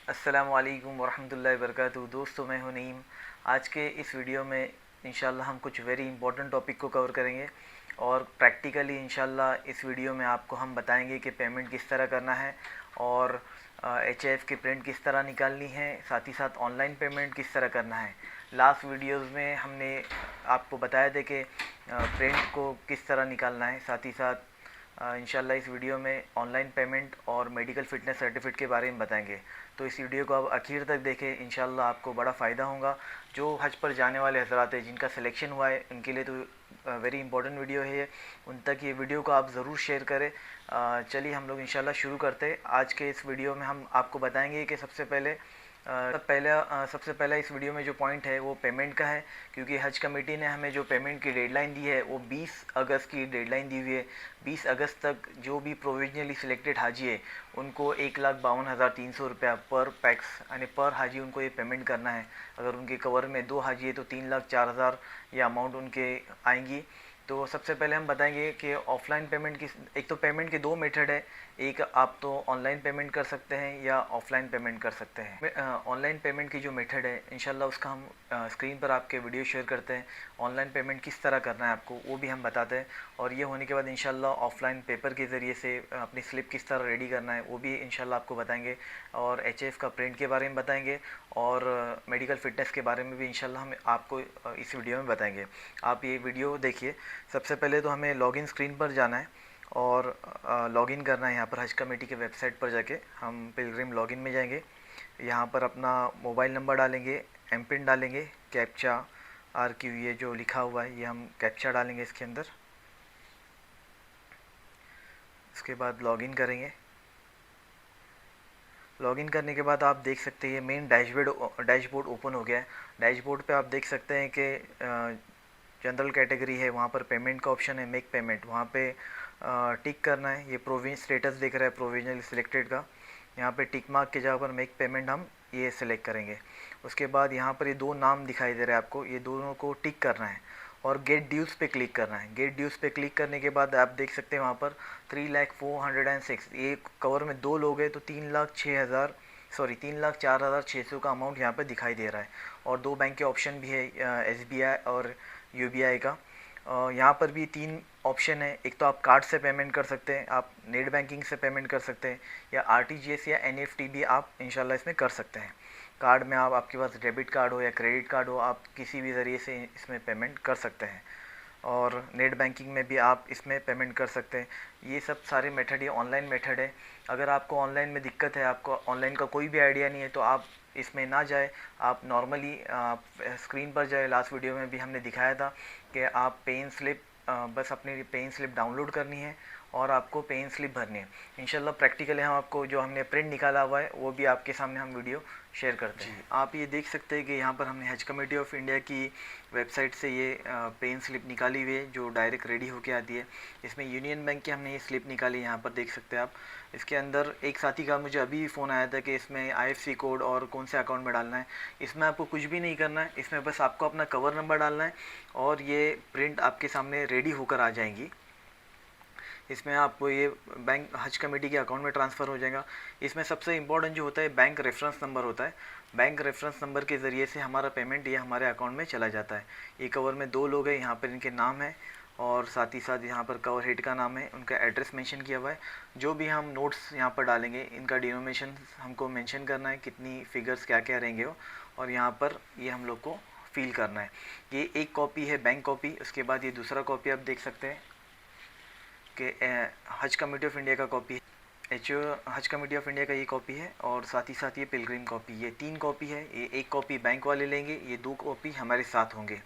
अस्सलामुअलैकुम वरहमतुल्लाहि वबरकातुहू। दोस्तों, मैं हूं नईम। आज के इस वीडियो में इंशाल्लाह हम कुछ वेरी इंपॉर्टेंट टॉपिक को कवर करेंगे और प्रैक्टिकली इंशाल्लाह इस वीडियो में आपको हम बताएंगे कि पेमेंट किस तरह करना है और HIF की प्रिंट किस तरह निकालनी है, साथ ही साथ ऑनलाइन पेमेंट किस तरह करना है। लास्ट वीडियोज़ में हमने आपको बताया था कि प्रिंट को किस तरह निकालना है, साथ ही साथ इंशाल्लाह इस वीडियो में ऑनलाइन पेमेंट और मेडिकल फ़िटनेस सर्टिफिकेट के बारे में बताएंगे। तो इस वीडियो को आप आखिर तक देखें, इंशाल्लाह आपको बड़ा फ़ायदा होगा। जो हज पर जाने वाले हजरात हैं जिनका सिलेक्शन हुआ है उनके लिए तो वेरी इंपॉर्टेंट वीडियो है ये। उन तक ये वीडियो को आप ज़रूर शेयर करें। चलिए हम लोग इंशाल्लाह शुरू करते हैं। आज के इस वीडियो में हम आपको बताएंगे कि सबसे पहला इस वीडियो में जो पॉइंट है वो पेमेंट का है, क्योंकि हज कमेटी ने हमें जो पेमेंट की डेडलाइन दी है वो 20 अगस्त की डेडलाइन दी हुई है। 20 अगस्त तक जो भी प्रोविजनली सिलेक्टेड हाजी है उनको 1,52,300 रुपया पर पैक्स यानी पर हाजी उनको ये पेमेंट करना है। अगर उनके कवर में 2 हाजी है तो 3,04,000 ये अमाउंट उनके आएंगी। तो सबसे पहले हम बताएंगे कि ऑफ़लाइन पेमेंट किस, एक तो पेमेंट के दो मेथड है। एक आप तो ऑनलाइन पेमेंट कर सकते हैं या ऑफ़लाइन पेमेंट कर सकते हैं। ऑनलाइन पेमेंट की जो मेथड है इंशाल्लाह उसका हम स्क्रीन पर आपके वीडियो शेयर करते हैं। ऑनलाइन पेमेंट किस तरह करना है आपको वो भी हम बताते हैं, और ये होने के बाद इंशाल्लाह ऑफ़लाइन पेपर के ज़रिए से अपनी स्लिप किस तरह रेडी करना है वो भी इंशाल्लाह आपको बताएंगे, और HIF का प्रिंट के बारे में बताएंगे, और मेडिकल फ़िटनेस के बारे में भी इंशाल्लाह हम आपको इस वीडियो में बताएंगे। आप ये वीडियो देखिए। सबसे पहले तो हमें लॉगिन स्क्रीन पर जाना है और लॉगिन करना है। यहाँ पर हज कमेटी के वेबसाइट पर जाके हम पिलग्रिम लॉगिन में जाएंगे। यहाँ पर अपना मोबाइल नंबर डालेंगे, एमपिन डालेंगे, कैप्चा RQ ये जो लिखा हुआ है ये हम कैप्चा डालेंगे इसके अंदर। उसके बाद लॉगिन करेंगे। लॉगिन करने के बाद आप देख सकते हैं ये मेन डैशबोर्ड ओपन हो गया है। डैशबोर्ड पे आप देख सकते हैं कि जनरल कैटेगरी है, वहाँ पर पेमेंट का ऑप्शन है, मेक पेमेंट, वहाँ पे टिक करना है। ये प्रोविजन स्टेटस दिख रहा है प्रोविजनली सिलेक्टेड का, यहाँ पे टिक मार्क की जगह पर मेक पेमेंट हम ये सिलेक्ट करेंगे। उसके बाद यहाँ पर ये दो नाम दिखाई दे रहे हैं आपको, ये दोनों को टिक करना है और गेट ड्यूज़ पे क्लिक करना है। गेट ड्यूज़ पे क्लिक करने के बाद आप देख सकते हैं वहाँ पर 3,04,106, ये कवर में दो लोग हैं तो 3,04,600 का अमाउंट यहाँ पर दिखाई दे रहा है। और दो बैंक के ऑप्शन भी है, SBI और UBI का। यहाँ पर भी तीन ऑप्शन है। एक तो आप कार्ड से पेमेंट कर सकते हैं, आप नेट बैंकिंग से पेमेंट कर सकते हैं, या RTGS या NEFT भी आप इंशाल्लाह इसमें कर सकते हैं। कार्ड में आप, आपके पास डेबिट कार्ड हो या क्रेडिट कार्ड हो, आप किसी भी ज़रिए से इसमें पेमेंट कर सकते हैं, और नेट बैंकिंग में भी आप इसमें पेमेंट कर सकते हैं। ये सब सारे मेथड ये ऑनलाइन मेथड है। अगर आपको ऑनलाइन में दिक्कत है, आपको ऑनलाइन का कोई भी आइडिया नहीं है, तो आप इसमें ना जाए, आप नॉर्मली आप स्क्रीन पर जाए। लास्ट वीडियो में भी हमने दिखाया था कि आप पेन स्लिप, बस अपनी पेन स्लिप डाउनलोड करनी है और आपको पेन स्लिप भरनी है। इंशाल्लाह प्रैक्टिकली हम आपको जो हमने प्रिंट निकाला हुआ है वो भी आपके सामने हम वीडियो शेयर करते हैं। आप ये देख सकते हैं कि यहाँ पर हमने हज कमेटी ऑफ इंडिया की वेबसाइट से ये पेन स्लिप निकाली हुई है जो डायरेक्ट रेडी होके आती है। इसमें यूनियन बैंक की हमने ये स्लिप निकाली, यहाँ पर देख सकते हैं आप। इसके अंदर एक साथी का मुझे अभी फ़ोन आया था कि इसमें IFSC कोड और कौन से अकाउंट में डालना है। इसमें आपको कुछ भी नहीं करना है, इसमें बस आपको अपना कवर नंबर डालना है और ये प्रिंट आपके सामने रेडी होकर आ जाएंगी। इसमें आपको ये बैंक हज कमेटी के अकाउंट में ट्रांसफ़र हो जाएगा। इसमें सबसे इम्पोर्टेंट जो होता है बैंक रेफरेंस नंबर होता है। बैंक रेफरेंस नंबर के ज़रिए से हमारा पेमेंट ये हमारे अकाउंट में चला जाता है। ये कवर में दो लोग हैं, यहाँ पर इनके नाम है और साथ ही साथ यहाँ पर कवर हेड का नाम है, उनका एड्रेस मेंशन किया हुआ है। जो भी हम नोट्स यहाँ पर डालेंगे इनका डिनोमिनेशन हमको मेंशन करना है, कितनी फिगर्स क्या क्या रहेंगे वो, और यहाँ पर ये हम लोग को फिल करना है। ये एक कॉपी है बैंक कॉपी। उसके बाद ये दूसरा कॉपी आप देख सकते हैं कि हज कमेटी ऑफ इंडिया का कॉपी है, हज कमेटी ऑफ इंडिया का ये कॉपी है, और साथ ही साथ ये पिलग्रिम कॉपी, ये तीन कॉपी है। ये एक कॉपी बैंक वाले लेंगे, ये दो कॉपी हमारे साथ होंगे,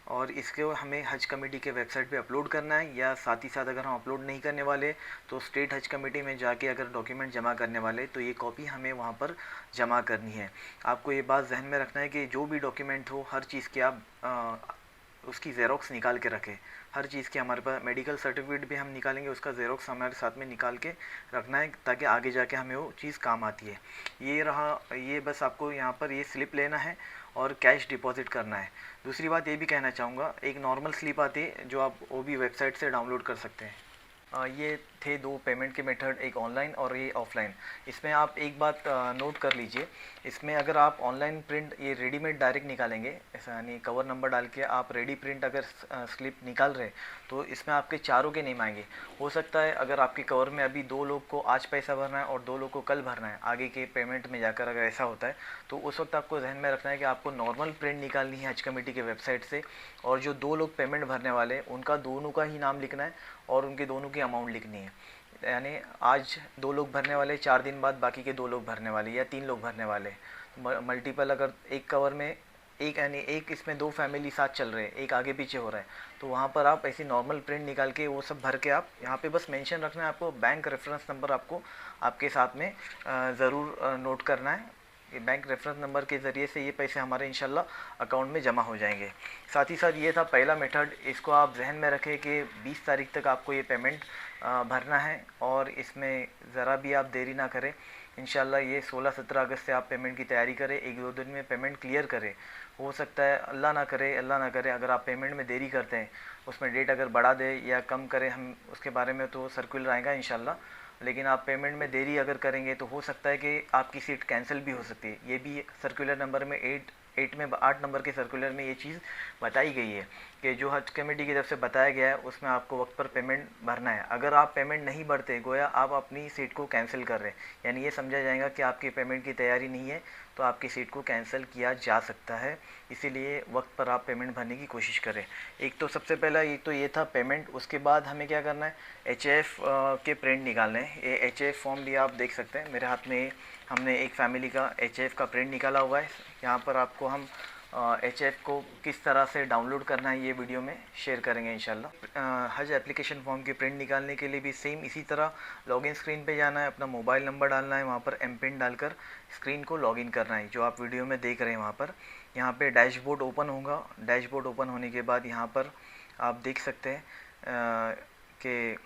और इसको हमें हज कमेटी के वेबसाइट पे अपलोड करना है, या साथ ही साथ अगर हम अपलोड नहीं करने वाले तो स्टेट हज कमेटी में जाके अगर डॉक्यूमेंट जमा करने वाले तो ये कॉपी हमें वहाँ पर जमा करनी है। आपको ये बात जहन में रखना है कि जो भी डॉक्यूमेंट हो हर चीज़ की आप उसकी ज़ेरोक्स निकाल के रखें। हर चीज़ की हमारे पास मेडिकल सर्टिफिकेट भी हम निकालेंगे, उसका ज़ेरोक्स हमारे साथ में निकाल के रखना है ताकि आगे जाके हमें वो चीज़ काम आती है। ये रहा, ये बस आपको यहाँ पर ये स्लिप लेना है और कैश डिपॉजिट करना है। दूसरी बात ये भी कहना चाहूँगा, एक नॉर्मल स्लिप आती है जो आप वो भी वेबसाइट से डाउनलोड कर सकते हैं। ये थे दो पेमेंट के मेथड, एक ऑनलाइन और ये ऑफलाइन। इसमें आप एक बात नोट कर लीजिए, इसमें अगर आप ऑनलाइन प्रिंट ये रेडीमेड डायरेक्ट निकालेंगे, ऐसा यानी कवर नंबर डाल के आप रेडी प्रिंट अगर स्लिप निकाल रहे, तो इसमें आपके चारों के नेम आएंगे। हो सकता है अगर आपके कवर में अभी 2 लोग को आज पैसा भरना है और 2 लोग को कल भरना है आगे के पेमेंट में जाकर, अगर ऐसा होता है तो उस वक्त आपको जहन में रखना है कि आपको नॉर्मल प्रिंट निकालनी है हज कमेटी के वेबसाइट से, और जो 2 लोग पेमेंट भरने वाले हैं उनका दोनों का ही नाम लिखना है और उनके दोनों की अमाउंट लिखनी है। यानी आज 2 लोग भरने वाले, 4 दिन बाद बाकी के 2 लोग भरने वाले या 3 लोग भरने वाले। मल्टीपल अगर एक कवर में एक यानी एक इसमें 2 फैमिली साथ चल रहे हैं, एक आगे पीछे हो रहा है, तो वहाँ पर आप ऐसी नॉर्मल प्रिंट निकाल के वो सब भर के आप यहाँ पे बस मेंशन रखना है आपको। बैंक रेफरेंस नंबर आपको आपके साथ में ज़रूर नोट करना है। ये बैंक रेफरेंस नंबर के ज़रिए से ये पैसे हमारे इंशाल्लाह अकाउंट में जमा हो जाएंगे। साथ ही साथ ये था पहला मेथड, इसको आप जहन में रखें कि 20 तारीख तक आपको ये पेमेंट भरना है और इसमें ज़रा भी आप देरी ना करें। इंशाल्लाह ये 16-17 अगस्त से आप पेमेंट की तैयारी करें, 1-2 दिन में पेमेंट क्लियर करें। हो सकता है अल्लाह ना करे अगर आप पेमेंट में देरी करते हैं, उसमें डेट अगर बढ़ा दे या कम करे, हम उसके बारे में तो सर्कुलर आएगा इंशाल्लाह, लेकिन आप पेमेंट में देरी अगर करेंगे तो हो सकता है कि आपकी सीट कैंसिल भी हो सकती है। ये भी सर्कुलर नंबर में 8 नंबर के सर्कुलर में ये चीज़ बताई गई है कि जो हज कमेटी की तरफ से बताया गया है उसमें आपको वक्त पर पेमेंट भरना है। अगर आप पेमेंट नहीं भरते, गोया आप अपनी सीट को कैंसिल कर रहे हैं, यानी ये समझा जाएगा कि आपकी पेमेंट की तैयारी नहीं है, तो आपकी सीट को कैंसिल किया जा सकता है। इसीलिए वक्त पर आप पेमेंट भरने की कोशिश करें। एक तो सबसे पहला ये था पेमेंट। उसके बाद हमें क्या करना है, HF के प्रिंट निकालने हैं। ये HF फॉर्म भी आप देख सकते हैं मेरे हाथ में, हमने एक फैमिली का HF का प्रिंट निकाला हुआ है। यहाँ पर आपको हम HF को किस तरह से डाउनलोड करना है ये वीडियो में शेयर करेंगे इंशाल्लाह। हज एप्लीकेशन फॉर्म की प्रिंट निकालने के लिए भी सेम इसी तरह लॉगिन स्क्रीन पे जाना है, अपना मोबाइल नंबर डालना है, वहाँ पर एमपिन डालकर स्क्रीन को लॉगिन करना है, जो आप वीडियो में देख रहे हैं वहाँ पर। यहाँ पे डैशबोर्ड ओपन होगा। डैशबोर्ड ओपन होने के बाद यहाँ पर आप देख सकते हैं कि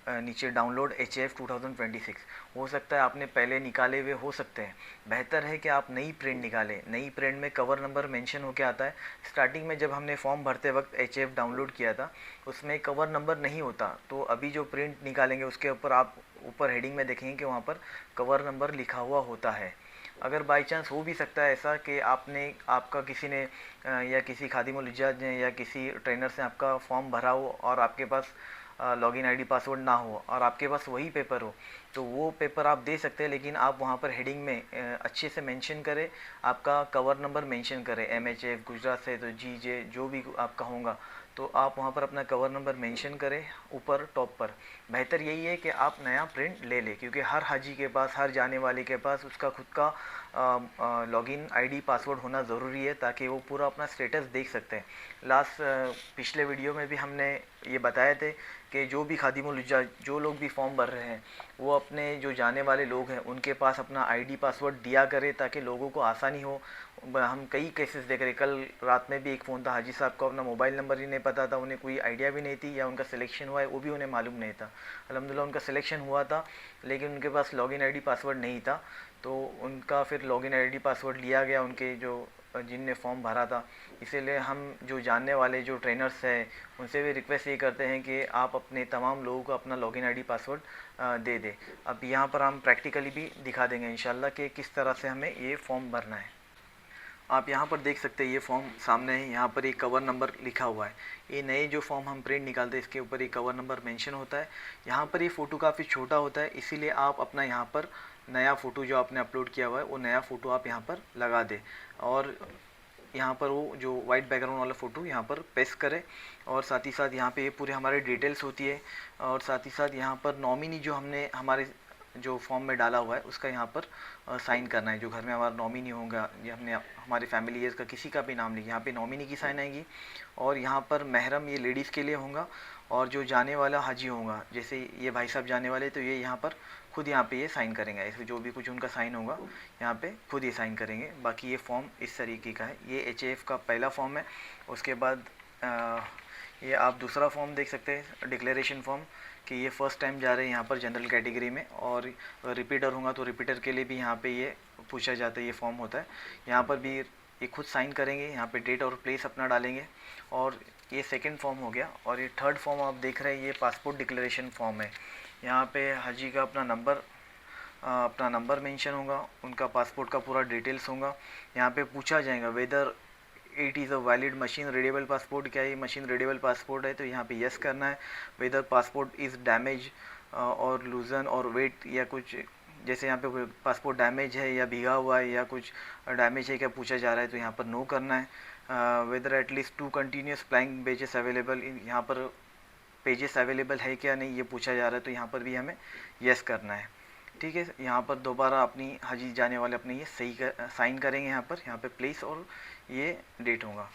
नीचे डाउनलोड HF 2026। हो सकता है आपने पहले निकाले हुए हो सकते हैं, बेहतर है कि आप नई प्रिंट निकालें। नई प्रिंट में कवर नंबर मेंशन होकर आता है। स्टार्टिंग में जब हमने फॉर्म भरते वक्त HF डाउनलोड किया था उसमें कवर नंबर नहीं होता, तो अभी जो प्रिंट निकालेंगे उसके ऊपर आप ऊपर हेडिंग में देखेंगे कि वहाँ पर कवर नंबर लिखा हुआ होता है। अगर बाई चांस हो भी सकता है ऐसा कि आपका किसी ने या किसी खादिमुल इजाज़ ने या किसी ट्रेनर से आपका फॉर्म भरा हो और आपके पास लॉगिन आईडी पासवर्ड ना हो और आपके पास वही पेपर हो, तो वो पेपर आप दे सकते हैं, लेकिन आप वहाँ पर हेडिंग में अच्छे से मेंशन करें, आपका कवर नंबर मेंशन करें। MHF गुजरात से तो GJ जो भी आपका होगा, तो आप वहाँ पर अपना कवर नंबर मेंशन करें ऊपर टॉप पर। बेहतर यही है कि आप नया प्रिंट ले लें, क्योंकि हर हाजी के पास, हर जाने वाले के पास उसका खुद का लॉगिन आईडी पासवर्ड होना ज़रूरी है, ताकि वो पूरा अपना स्टेटस देख सकते हैं। पिछले वीडियो में भी हमने ये बताए थे कि जो भी खादिमुल इजाज़, जो लोग भी फॉर्म भर रहे हैं, वो अपने जो जाने वाले लोग हैं उनके पास अपना आईडी पासवर्ड दिया करें, ताकि लोगों को आसानी हो। हम कई केसेस देख रहे, कल रात में भी एक फ़ोन था, हाजी साहब को अपना मोबाइल नंबर ही नहीं पता था, उन्हें कोई आइडिया भी नहीं थी, या उनका सिलेक्शन हुआ है वो भी उन्हें मालूम नहीं था। अल्हम्दुलिल्लाह उनका सिलेक्शन हुआ था, लेकिन उनके पास लॉगिन आईडी पासवर्ड नहीं था, तो उनका फिर लॉगिन आईडी पासवर्ड लिया गया उनके जो जिनने फॉर्म भरा था। इसीलिए हम जो जानने वाले जो ट्रेनर्स हैं उनसे भी रिक्वेस्ट ये करते हैं कि आप अपने तमाम लोगों को अपना लॉगिन आईडी पासवर्ड दे दें। अब यहाँ पर हम प्रैक्टिकली भी दिखा देंगे इंशाल्लाह कि किस तरह से हमें ये फॉर्म भरना है। आप यहाँ पर देख सकते हैं ये फॉर्म सामने है, यहाँ पर एक कवर नंबर लिखा हुआ है। ये नए जो फॉर्म हम प्रिंट निकालते हैं इसके ऊपर एक कवर नंबर मेंशन होता है। यहाँ पर ये फ़ोटो काफ़ी छोटा होता है, इसीलिए आप अपना यहाँ पर नया फ़ोटो जो आपने अपलोड किया हुआ है वो नया फ़ोटो आप यहाँ पर लगा दें, और यहाँ पर वो जो वाइट बैकग्राउंड वाला फ़ोटो यहाँ पर पेस्ट करें। और साथ ही साथ यहाँ पे ये पूरे हमारे डिटेल्स होती है, और साथ ही साथ यहाँ पर नॉमिनी जो हमने हमारे जो फॉर्म में डाला हुआ है उसका यहाँ पर साइन करना है। जो घर में हमारा नॉमिनी होगा, ये हमने हमारे फैमिली है, इसका किसी का भी नाम लिखिए, यहाँ पे नॉमिनी की साइन आएगी। और यहाँ पर महरम ये लेडीज़ के लिए होगा, और जो जाने वाला हाजी होगा, जैसे ये भाई साहब जाने वाले, तो ये यहाँ पर खुद यहाँ पे ये साइन करेंगे। ऐसे जो भी कुछ उनका साइन होगा यहाँ पे खुद ये साइन करेंगे। बाकी ये फॉर्म इस तरीके का है। ये HF का पहला फॉर्म है। उसके बाद ये आप दूसरा फॉर्म देख सकते हैं, डिक्लेरेशन फॉर्म, कि ये फ़र्स्ट टाइम जा रहे हैं यहाँ पर जनरल कैटेगरी में, और रिपीटर होगा तो रिपीटर के लिए भी यहाँ पे ये पूछा जाता है, ये फॉर्म होता है। यहाँ पर भी ये खुद साइन करेंगे, यहाँ पे डेट और प्लेस अपना डालेंगे, और ये सेकंड फॉर्म हो गया। और ये थर्ड फॉर्म आप देख रहे हैं, ये पासपोर्ट डिक्लेरेशन फॉर्म है। यहाँ पे हाजी का अपना नंबर मेंशन होगा, उनका पासपोर्ट का पूरा डिटेल्स होगा। यहाँ पे पूछा जाएगा whether it is a valid machine readable passport, क्या ये मशीन रीडेबल पासपोर्ट है, तो यहाँ पे यस करना है। वेदर पासपोर्ट इज़ डैमेज और लूजन और वेट या कुछ, जैसे यहाँ पे पासपोर्ट डैमेज है या भीगा हुआ है या कुछ डैमेज है क्या पूछा जा रहा है, तो यहाँ पर नो करना है। Whether at least 2 continuous flying pages available, यहाँ पर पेजेस अवेलेबल है क्या नहीं ये पूछा जा रहा है, तो यहाँ पर भी हमें यस करना है। ठीक है, यहाँ पर दोबारा अपनी हजी जाने वाले अपने ये साइन करेंगे यहाँ पे प्लेस, और ये डेट होगा।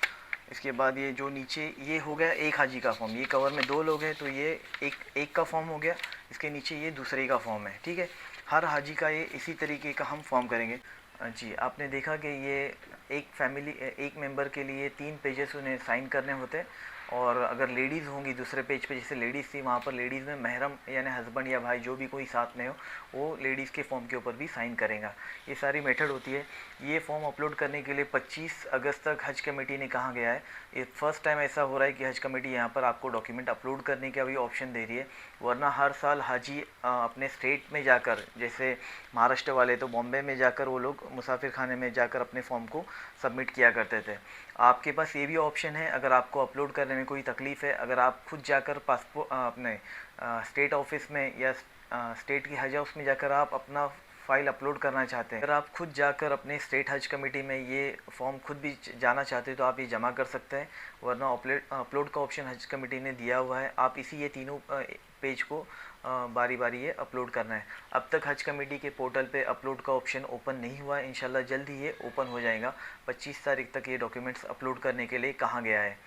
इसके बाद ये जो नीचे ये हो गया एक हाजी का फॉर्म, ये कवर में 2 लोग हैं तो ये एक का फॉर्म हो गया। इसके नीचे ये दूसरे का फॉर्म है। ठीक है, हर हाजी का ये इसी तरीके का हम फॉर्म करेंगे। जी, आपने देखा कि ये एक मेंबर के लिए 3 पेजेस उन्हें साइन करने होते हैं। और अगर लेडीज़ होंगी दूसरे पेज पे, जैसे लेडीज़ थी वहाँ पर लेडीज़ में महरम यानी हस्बैंड या भाई जो भी कोई साथ में हो वो लेडीज़ के फॉर्म के ऊपर भी साइन करेगा। ये सारी मेथड होती है। ये फॉर्म अपलोड करने के लिए 25 अगस्त तक हज कमेटी ने कहा गया है। ये फर्स्ट टाइम ऐसा हो रहा है कि हज कमेटी यहाँ पर आपको डॉक्यूमेंट अपलोड करने का भी ऑप्शन दे रही है, वरना हर साल हाजी अपने स्टेट में जाकर, जैसे महाराष्ट्र वाले तो बॉम्बे में जाकर वो लोग मुसाफिर खाने में जाकर अपने फॉर्म को सबमिट किया करते थे। आपके पास ये भी ऑप्शन है, अगर आपको अपलोड करने में कोई तकलीफ़ है, अगर आप खुद जाकर पासपोर्ट अपने स्टेट ऑफिस में या स्टेट की हज हाउस में जाकर आप अपना फ़ाइल अपलोड करना चाहते हैं, अगर आप खुद जाकर अपने स्टेट हज कमेटी में ये फॉर्म खुद भी जाना चाहते हैं तो आप ये जमा कर सकते हैं, वरना अपलोड का ऑप्शन हज कमेटी ने दिया हुआ है। आप ये तीनों पेज को बारी बारी ये अपलोड करना है। अब तक हज कमेटी के पोर्टल पे अपलोड का ऑप्शन ओपन नहीं हुआ है, इंशाल्लाह जल्द ही ये ओपन हो जाएगा। 25 तारीख तक ये डॉक्यूमेंट्स अपलोड करने के लिए कहा गया है,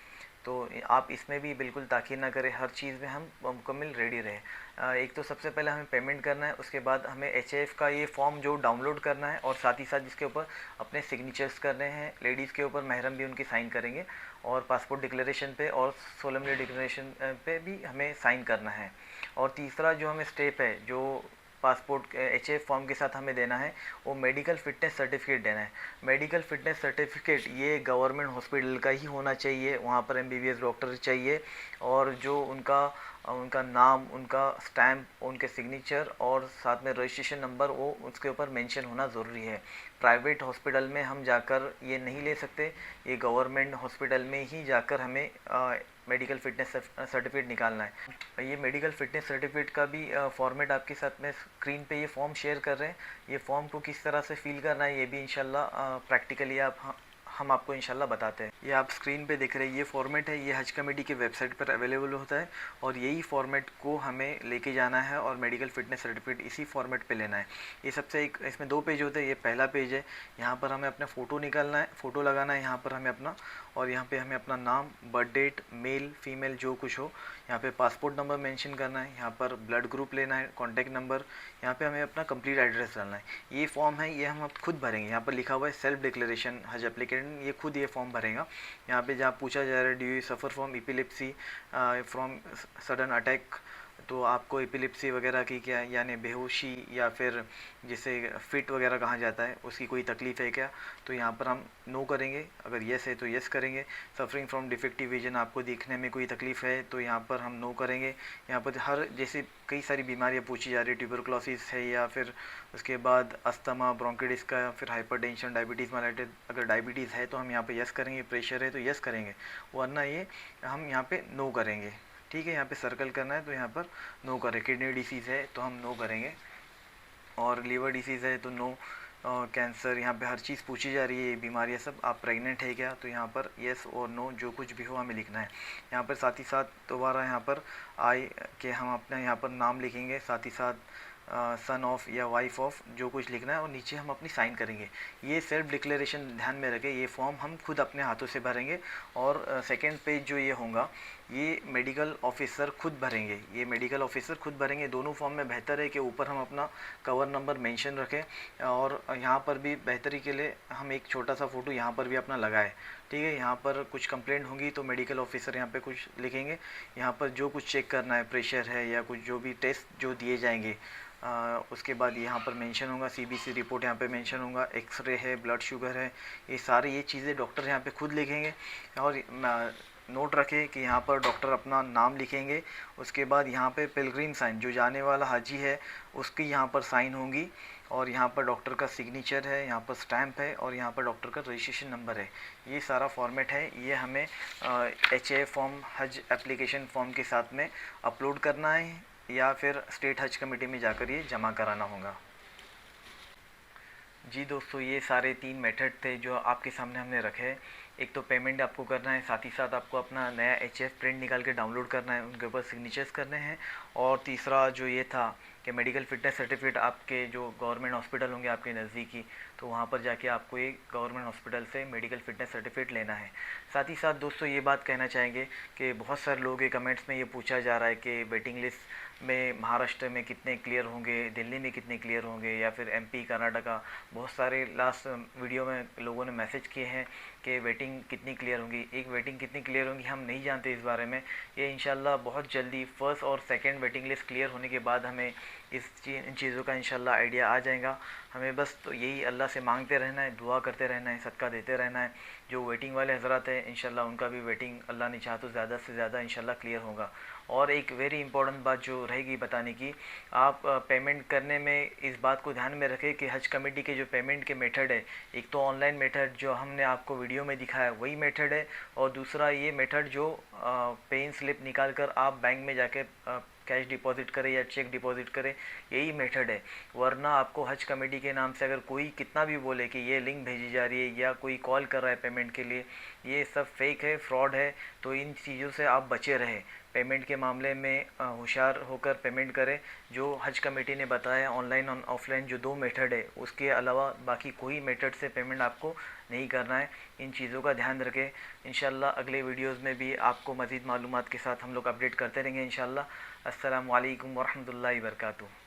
तो आप इसमें भी बिल्कुल ताख़ीर ना करें, हर चीज़ में हम मुकम्मल रेडी रहें। एक तो सबसे पहले हमें पेमेंट करना है, उसके बाद हमें HIF का ये फॉर्म जो डाउनलोड करना है और साथ ही साथ इसके ऊपर अपने सिग्नेचर्स करने हैं। लेडीज़ के ऊपर महरम भी उनकी साइन करेंगे और पासपोर्ट डिक्लेरेशन पे और सोलमनी डिक्लेरेशन पे भी हमें साइन करना है। और तीसरा जो हमें स्टेप है, जो पासपोर्ट HIF फॉर्म के साथ हमें देना है, वो मेडिकल फ़िटनेस सर्टिफिकेट देना है। मेडिकल फ़िटनेस सर्टिफिकेट ये गवर्नमेंट हॉस्पिटल का ही होना चाहिए, वहाँ पर MBBS डॉक्टर चाहिए, और जो उनका नाम, उनका स्टैम्प, उनके सिग्नेचर और साथ में रजिस्ट्रेशन नंबर वो उसके ऊपर मेंशन होना ज़रूरी है। प्राइवेट हॉस्पिटल में हम जाकर ये नहीं ले सकते, ये गवर्नमेंट हॉस्पिटल में ही जाकर हमें मेडिकल फ़िटनेस सर्टिफिकेट निकालना है। ये मेडिकल फ़िटनेस सर्टिफिकेट का भी फॉर्मेट आपके साथ में स्क्रीन पे ये फॉर्म शेयर कर रहे हैं। ये फॉर्म को किस तरह से फिल करना है ये भी इंशाल्लाह प्रैक्टिकली हम आपको इंशाल्लाह बताते हैं। ये आप स्क्रीन पे देख रहे हैं, ये फॉर्मेट है, ये हज कमेटी के वेबसाइट पर अवेलेबल होता है और यही फॉर्मेट को हमें लेके जाना है और मेडिकल फ़िटनेस सर्टिफिकेट इसी फॉर्मेट पे लेना है। ये सबसे एक इसमें 2 पेज होते हैं, ये पहला पेज है, यहाँ पर हमें अपना फ़ोटो निकालना है, फ़ोटो लगाना है यहाँ पर हमें अपना, और यहाँ पे हमें अपना नाम, बर्थ डेट, मेल फीमेल जो कुछ हो, यहाँ पे पासपोर्ट नंबर मेंशन करना है, यहाँ पर ब्लड ग्रुप लेना है, कॉन्टैक्ट नंबर, यहाँ पे हमें अपना कंप्लीट एड्रेस डालना है। ये फॉर्म है, ये हम अब खुद भरेंगे। यहाँ पर लिखा हुआ है सेल्फ डिक्लेरेशन हज एप्लीकेंट, ये खुद ये फॉर्म भरेगा। यहाँ पे जहाँ पूछा जा रहा है do you suffer from epilepsy from sudden attack, तो आपको एपिलेप्सी वगैरह की क्या, यानी बेहोशी या फिर जिसे फिट वगैरह कहा जाता है, उसकी कोई तकलीफ़ है क्या, तो यहाँ पर हम नो करेंगे। अगर येस है तो येस करेंगे। सफरिंग फ्रॉम डिफेक्टिव विजन, आपको देखने में कोई तकलीफ़ है तो यहाँ पर हम नो करेंगे। यहाँ पर हर जैसे कई सारी बीमारियाँ पूछी जा रही है, ट्यूबरक्लोसिस है या फिर उसके बाद अस्थमा, ब्रोंकाइटिस का, फिर हाइपरटेंशन, डायबिटीज़ मेलाइटिस, अगर डायबिटीज़ है तो हम यहाँ पे यस करेंगे, प्रेशर है तो यस करेंगे, वरना ये हम यहाँ पे नो करेंगे। ठीक है, यहाँ पे सर्कल करना है तो यहाँ पर नो करें। किडनी डिसीज़ है तो हम नो करेंगे, और लीवर डिसीज़ है तो नो। कैंसर, यहाँ पे हर चीज़ पूछी जा रही है, ये बीमारियाँ सब। आप प्रेग्नेंट है क्या, तो यहाँ पर येस और नो जो कुछ भी हो हमें लिखना है। यहाँ पर साथ ही साथ दोबारा यहाँ पर आई के हम अपना यहाँ पर नाम लिखेंगे, साथ ही साथ सन ऑफ या वाइफ ऑफ जो कुछ लिखना है, और नीचे हम अपनी साइन करेंगे। ये सेल्फ डिक्लेरेशन ध्यान में रखें, ये फॉर्म हम खुद अपने हाथों से भरेंगे, और सेकेंड पेज जो ये होगा ये मेडिकल ऑफिसर खुद भरेंगे, ये मेडिकल ऑफिसर खुद भरेंगे। दोनों फॉर्म में बेहतर है कि ऊपर हम अपना कवर नंबर मेंशन रखें, और यहाँ पर भी बेहतरी के लिए हम एक छोटा सा फ़ोटो यहाँ पर भी अपना लगाए। ठीक है, यहाँ पर कुछ कंप्लेंट होगी तो मेडिकल ऑफिसर यहाँ पे कुछ लिखेंगे, यहाँ पर जो कुछ चेक करना है, प्रेशर है या कुछ जो भी टेस्ट जो दिए जाएंगे, उसके बाद यहाँ पर मेंशन होगा, CBC रिपोर्ट यहाँ पे मेंशन होगा, एक्सरे है, ब्लड शुगर है, ये सारी ये चीज़ें डॉक्टर यहाँ पे खुद लिखेंगे। और नोट रखें कि यहाँ पर डॉक्टर अपना नाम लिखेंगे, उसके बाद यहाँ पे पिलग्रिम साइन, जो जाने वाला हाजी है उसकी यहाँ पर साइन होंगी, और यहाँ पर डॉक्टर का सिग्नेचर है, यहाँ पर स्टैम्प है, और यहाँ पर डॉक्टर का रजिस्ट्रेशन नंबर है। ये सारा फॉर्मेट है, ये हमें HA फॉर्म, हज एप्लीकेशन फॉर्म के साथ में अपलोड करना है, या फिर स्टेट हज कमेटी में जाकर ये जमा कराना होगा। जी दोस्तों, ये सारे 3 मेथड थे जो आपके सामने हमने रखे। एक तो पेमेंट आपको करना है, साथ ही साथ आपको अपना नया HF प्रिंट निकाल के डाउनलोड करना है, उनके ऊपर सिग्नेचर्स करने हैं, और तीसरा जो ये था कि मेडिकल फिटनेस सर्टिफिकेट आपके जो गवर्नमेंट हॉस्पिटल होंगे आपके नज़दीकी, तो वहाँ पर जाके आपको एक गवर्नमेंट हॉस्पिटल से मेडिकल फिटनेस सर्टिफिकेट लेना है। साथ ही साथ दोस्तों ये बात कहना चाहेंगे कि बहुत सारे लोगों के कमेंट्स में ये पूछा जा रहा है कि वेटिंग लिस्ट में महाराष्ट्र में कितने क्लियर होंगे, दिल्ली में कितने क्लियर होंगे, या फिर MP, कर्नाटका। बहुत सारे लास्ट वीडियो में लोगों ने मैसेज किए हैं कि वेटिंग कितनी क्लियर होंगी। एक वेटिंग कितनी क्लियर होंगी हम नहीं जानते इस बारे में। ये इंशाल्लाह बहुत जल्दी फर्स्ट और सेकंड वेटिंग लिस्ट क्लियर होने के बाद हमें इन चीज़ों का इंशाल्लाह आइडिया आ जाएगा। हमें बस तो यही अल्लाह से मांगते रहना है, दुआ करते रहना है, सदका देते रहना है। जो वेटिंग वाले हजरात हैं इंशाल्लाह उनका भी वेटिंग अल्लाह ने चाहा तो ज़्यादा से ज़्यादा इंशाल्लाह क्लियर होगा। और एक वेरी इंपॉर्टेंट बात जो रहेगी बताने की, आप पेमेंट करने में इस बात को ध्यान में रखें कि हज कमेटी के जो पेमेंट के मेथड है, एक तो ऑनलाइन मेथड जो हमने आपको वीडियो में दिखाया वही मेथड है, और दूसरा ये मेथड जो पेन स्लिप निकाल कर आप बैंक में जाके कैश डिपॉजिट करें या चेक डिपॉजिट करें, यही मेथड है। वरना आपको हज कमेटी के नाम से अगर कोई कितना भी बोले कि ये लिंक भेजी जा रही है या कोई कॉल कर रहा है पेमेंट के लिए, ये सब फेक है, फ्रॉड है। तो इन चीज़ों से आप बचे रहें। पेमेंट के मामले में होशियार होकर पेमेंट करें। जो हज कमेटी ने बताया ऑनलाइन और ऑफलाइन जो 2 मेथड है, उसके अलावा बाकी कोई मेथड से पेमेंट आपको नहीं करना है। इन चीज़ों का ध्यान रखें। इंशाल्लाह अगले वीडियोज़ में भी आपको मज़ीद मालूमात के साथ हम लोग अपडेट करते रहेंगे इंशाल्लाह। अस्सलामु अलैकुम वरहमतुल्लाहि वबरकातुहू।